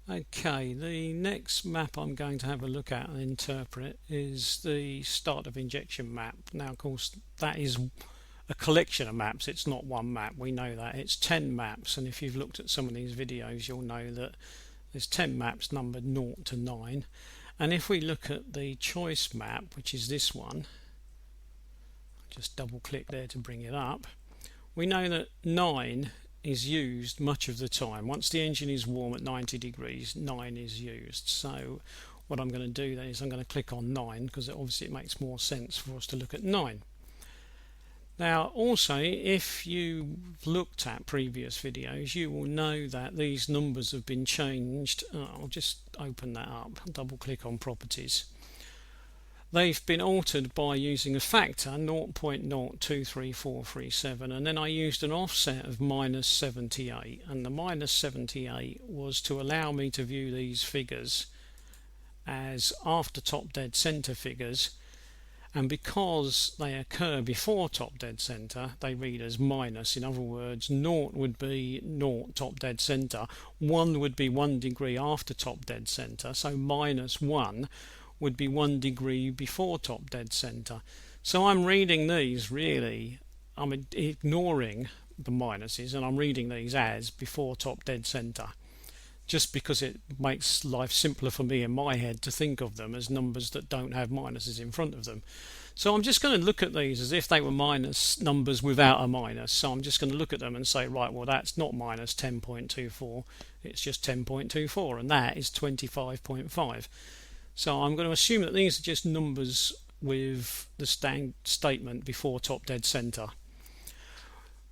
Okay, the next map I'm going to have a look at and interpret is the start of injection map. Now, of course, that is a collection of maps. It's not one map. We know that. It's 10 maps, and if you've looked at some of these videos, you'll know that there's 10 maps numbered 0 to 9. And if we look at the choice map, which is this one, just double click there to bring it up, we know that 9 is used much of the time. Once the engine is warm at 90 degrees, 9 is used. So what I'm going to do then is I'm going to click on 9 because obviously it makes more sense for us to look at 9. Now also, if you've looked at previous videos, you will know that these numbers have been changed. I'll just open that up, double click on properties. They've been altered by using a factor 0.023437, and then I used an offset of minus 78, and the minus 78 was to allow me to view these figures as after top dead center figures, and because they occur before top dead center they read as minus. In other words, 0 would be 0 top dead center, 1 would be 1 degree after top dead center, so minus 1 would be 1 degree before top dead center. So I'm reading these really, I'm ignoring the minuses, and I'm reading these as before top dead center, just because it makes life simpler for me in my head to think of them as numbers that don't have minuses in front of them. So I'm just going to look at these as if they were minus numbers without a minus. So I'm just going to look at them and say, right, well, that's not minus 10.24, it's just 10.24, and that is 25.5. So I'm going to assume that these are just numbers with the statement before top dead center.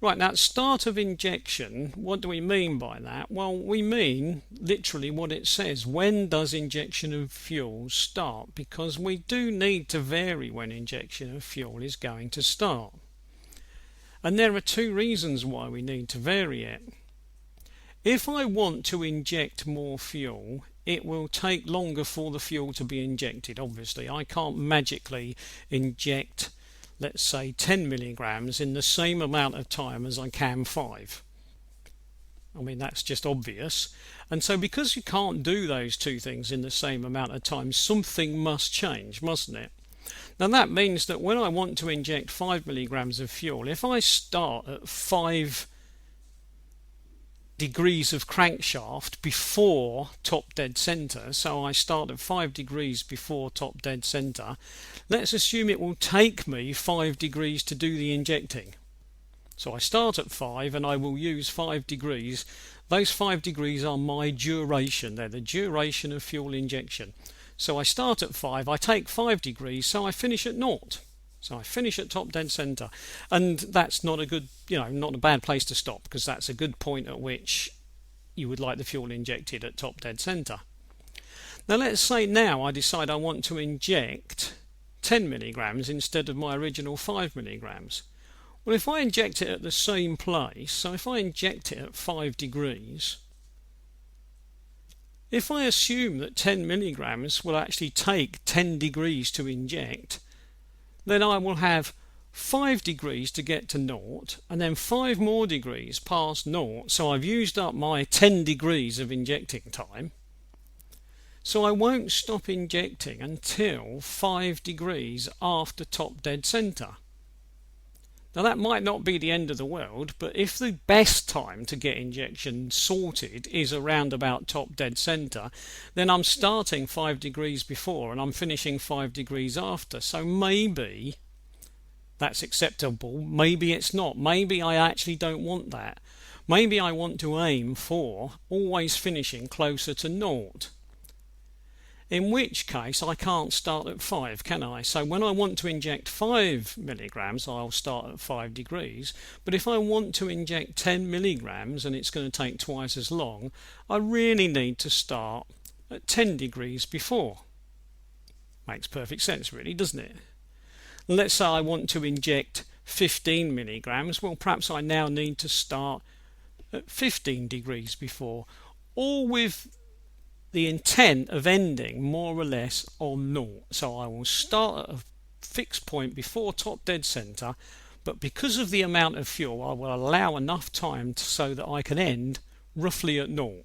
Right, now start of injection, what do we mean by that? Well, we mean literally what it says. When does injection of fuel start? Because we do need to vary when injection of fuel is going to start. And there are two reasons why we need to vary it. If I want to inject more fuel, it will take longer for the fuel to be injected. Obviously, I can't magically inject, let's say, 10 milligrams in the same amount of time as I can 5. I mean, that's just obvious. And so because you can't do those two things in the same amount of time, something must change, mustn't it? Now that means that when I want to inject 5 milligrams of fuel, if I start at 5 degrees of crankshaft before top dead center, so I start at 5 degrees before top dead center, let's assume it will take me 5 degrees to do the injecting. So I start at 5 and I will use 5 degrees. Those 5 degrees are my duration, they're the duration of fuel injection. So I start at 5, I take 5 degrees, so I finish at 0. So I finish at top dead center, and that's not a good, not a bad place to stop, because that's a good point at which you would like the fuel injected at top dead center. Now let's say now I decide I want to inject 10 milligrams instead of my original 5 milligrams. Well, if I inject it at the same place, so if I inject it at 5 degrees, if I assume that 10 milligrams will actually take 10 degrees to inject, then I will have 5 degrees to get to 0, and then 5 more degrees past 0, so I've used up my 10 degrees of injecting time. So I won't stop injecting until 5 degrees after top dead center. Now that might not be the end of the world, but if the best time to get injection sorted is around about top dead center, then I'm starting 5 degrees before and I'm finishing 5 degrees after. So maybe that's acceptable, maybe it's not. Maybe I actually don't want that. Maybe I want to aim for always finishing closer to 0. In which case I can't start at 5, can I? So when I want to inject 5 milligrams, I'll start at 5 degrees. But if I want to inject 10 milligrams, and it's going to take twice as long, I really need to start at 10 degrees before. Makes perfect sense, really, doesn't it? Let's say I want to inject 15 milligrams. Well, perhaps I now need to start at 15 degrees before, all with the intent of ending more or less on 0. So I will start at a fixed point before top dead center, but because of the amount of fuel I will allow enough time so that I can end roughly at 0.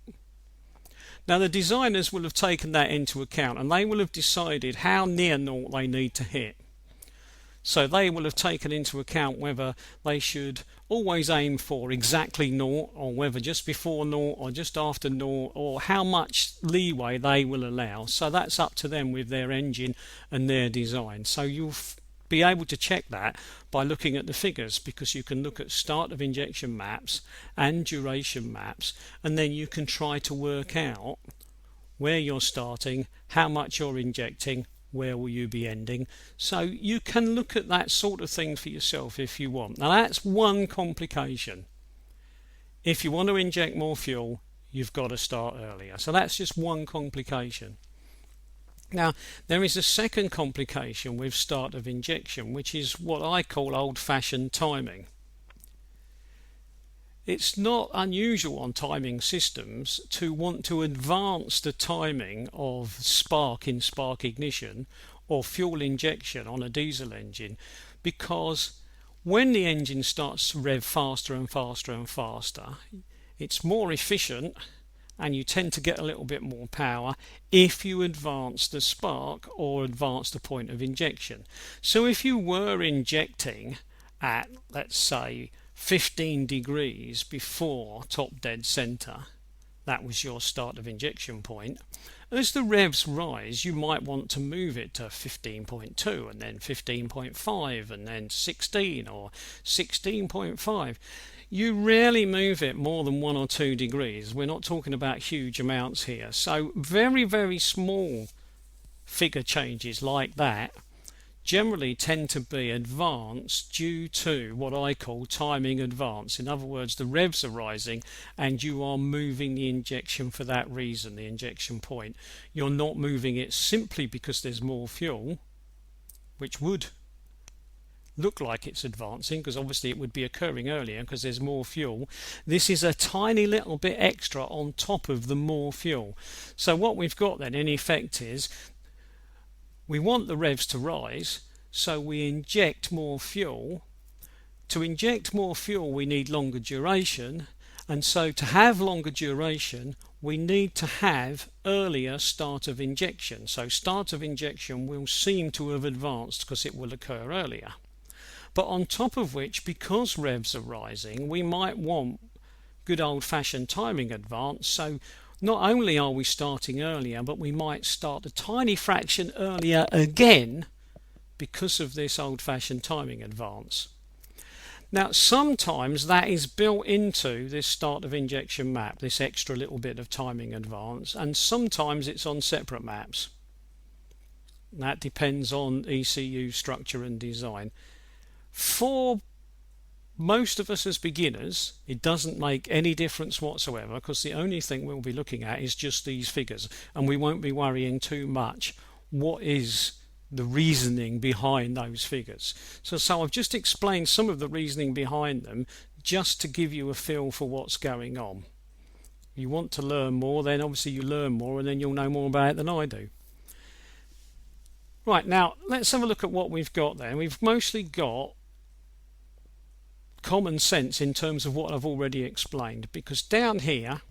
Now the designers will have taken that into account, and they will have decided how near naught they need to hit. So they will have taken into account whether they should always aim for exactly naught, or whether just before naught or just after naught, or how much leeway they will allow. So that's up to them with their engine and their design. So you'll be able to check that by looking at the figures, because you can look at start of injection maps and duration maps, and then you can try to work out where you're starting, how much you're injecting, where will you be ending. So you can look at that sort of thing for yourself if you want. Now that's one complication. If you want to inject more fuel, you've got to start earlier. So that's just one complication. Now there is a second complication with start of injection, which is what I call old-fashioned timing. It's not unusual on timing systems to want to advance the timing of spark in spark ignition or fuel injection on a diesel engine, because when the engine starts to rev faster and faster and faster, it's more efficient and you tend to get a little bit more power if you advance the spark or advance the point of injection. So if you were injecting at, let's say, 15 degrees before top dead center, that was your start of injection point, as the revs rise you might want to move it to 15.2 and then 15.5 and then 16 or 16.5. You rarely move it more than 1 or 2 degrees. We're not talking about huge amounts here. So very, very small figure changes like that generally tend to be advanced due to what I call timing advance. In other words, the revs are rising and you are moving the injection for that reason, the injection point. You're not moving it simply because there's more fuel, which would look like it's advancing, because obviously it would be occurring earlier because there's more fuel. This is a tiny little bit extra on top of the more fuel. So what we've got then in effect is we want the revs to rise, so we inject more fuel. To inject more fuel we need longer duration, and so to have longer duration we need to have earlier start of injection. So start of injection will seem to have advanced because it will occur earlier. But on top of which, because revs are rising, we might want good old-fashioned timing advance. So not only are we starting earlier, but we might start a tiny fraction earlier again because of this old-fashioned timing advance. Now sometimes that is built into this start of injection map, this extra little bit of timing advance, and sometimes it's on separate maps. That depends on ECU structure and design. For most of us as beginners, it doesn't make any difference whatsoever, because the only thing we'll be looking at is just these figures, and we won't be worrying too much what is the reasoning behind those figures. So I've just explained some of the reasoning behind them just to give you a feel for what's going on. You want to learn more, then obviously you learn more, and then you'll know more about it than I do. Right, now let's have a look at what we've got there. We've mostly got common sense in terms of what I've already explained, because down here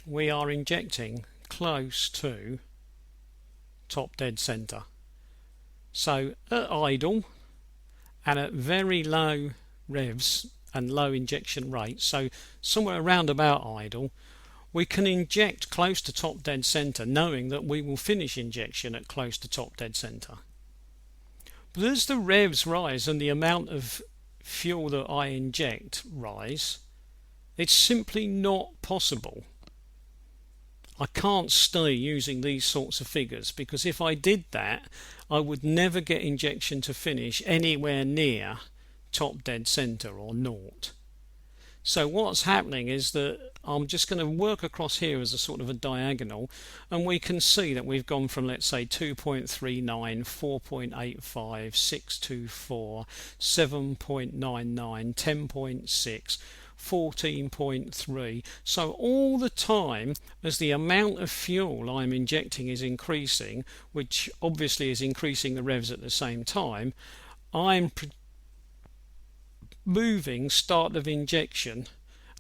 we are injecting close to top dead center. So at idle and at very low revs and low injection rates, so somewhere around about idle, we can inject close to top dead center knowing that we will finish injection at close to top dead center. But as the revs rise and the amount of fuel that I inject rise, it's simply not possible. I can't stay using these sorts of figures, because if I did that I would never get injection to finish anywhere near top dead center or naught. So what's happening is that I'm just going to work across here as a sort of a diagonal, and we can see that we've gone from, let's say, 2.39, 4.85, 624, 7.99, 10.6, 14.3. So all the time as the amount of fuel I'm injecting is increasing, which obviously is increasing the revs at the same time, I'm moving start of injection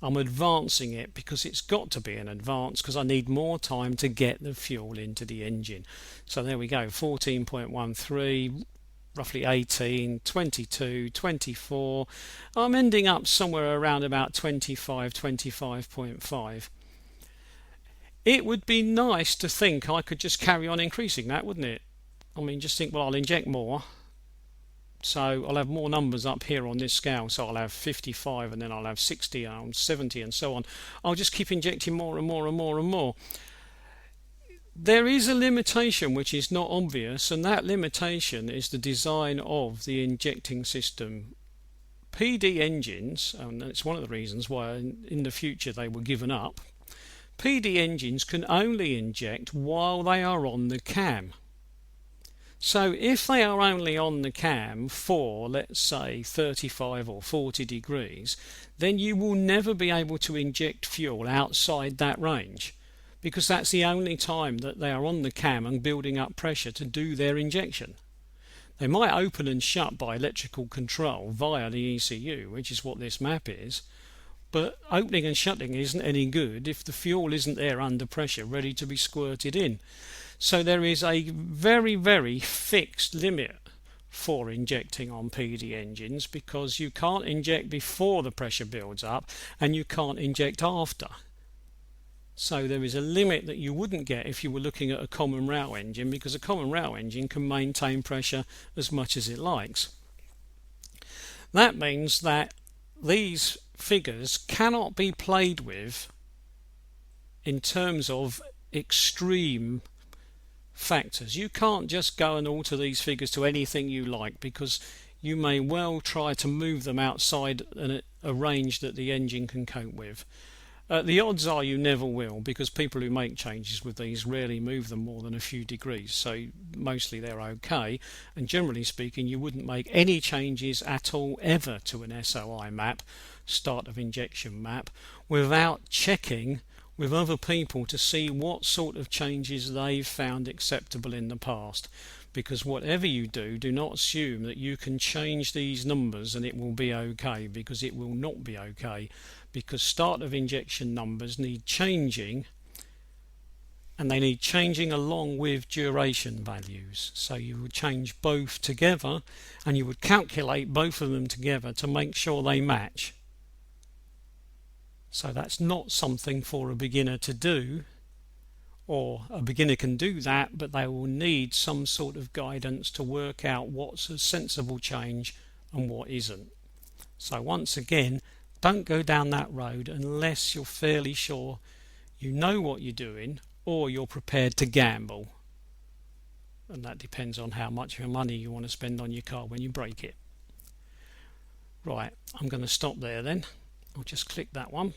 I'm advancing it because it's got to be an advance because I need more time to get the fuel into the engine. So there we go, 14.13, roughly 18, 22, 24. I'm ending up somewhere around about 25, 25.5. It would be nice to think I could just carry on increasing that, wouldn't it? I mean, just think, well, I'll inject more. So I'll have more numbers up here on this scale. So I'll have 55 and then I'll have 60 and 70 and so on. I'll just keep injecting more and more and more and more. There is a limitation which is not obvious, and that limitation is the design of the injecting system. PD engines, and it's one of the reasons why in the future they were given up, PD engines can only inject while they are on the cam. So if they are only on the cam for, let's say, 35 or 40 degrees, then you will never be able to inject fuel outside that range, because that's the only time that they are on the cam and building up pressure to do their injection. They might open and shut by electrical control via the ECU, which is what this map is, but opening and shutting isn't any good if the fuel isn't there under pressure ready to be squirted in. So there is a very, very fixed limit for injecting on PD engines, because you can't inject before the pressure builds up and you can't inject after. So there is a limit that you wouldn't get if you were looking at a common rail engine, because a common rail engine can maintain pressure as much as it likes. That means that these figures cannot be played with in terms of extreme factors. You can't just go and alter these figures to anything you like, because you may well try to move them outside a range that the engine can cope with. The odds are you never will, because people who make changes with these rarely move them more than a few degrees, so mostly they're okay, and generally speaking you wouldn't make any changes at all ever to an SOI map, start of injection map, without checking with other people to see what sort of changes they've found acceptable in the past. Because whatever you do, do not assume that you can change these numbers and it will be okay, because it will not be okay, because start of injection numbers need changing, and they need changing along with duration values. So you would change both together and you would calculate both of them together to make sure they match. So that's not something for a beginner to do, or a beginner can do that, but they will need some sort of guidance to work out what's a sensible change and what isn't. So once again, don't go down that road unless you're fairly sure you know what you're doing, or you're prepared to gamble. And that depends on how much money you want to spend on your car when you break it. Right, I'm going to stop there then. I'll just click that one.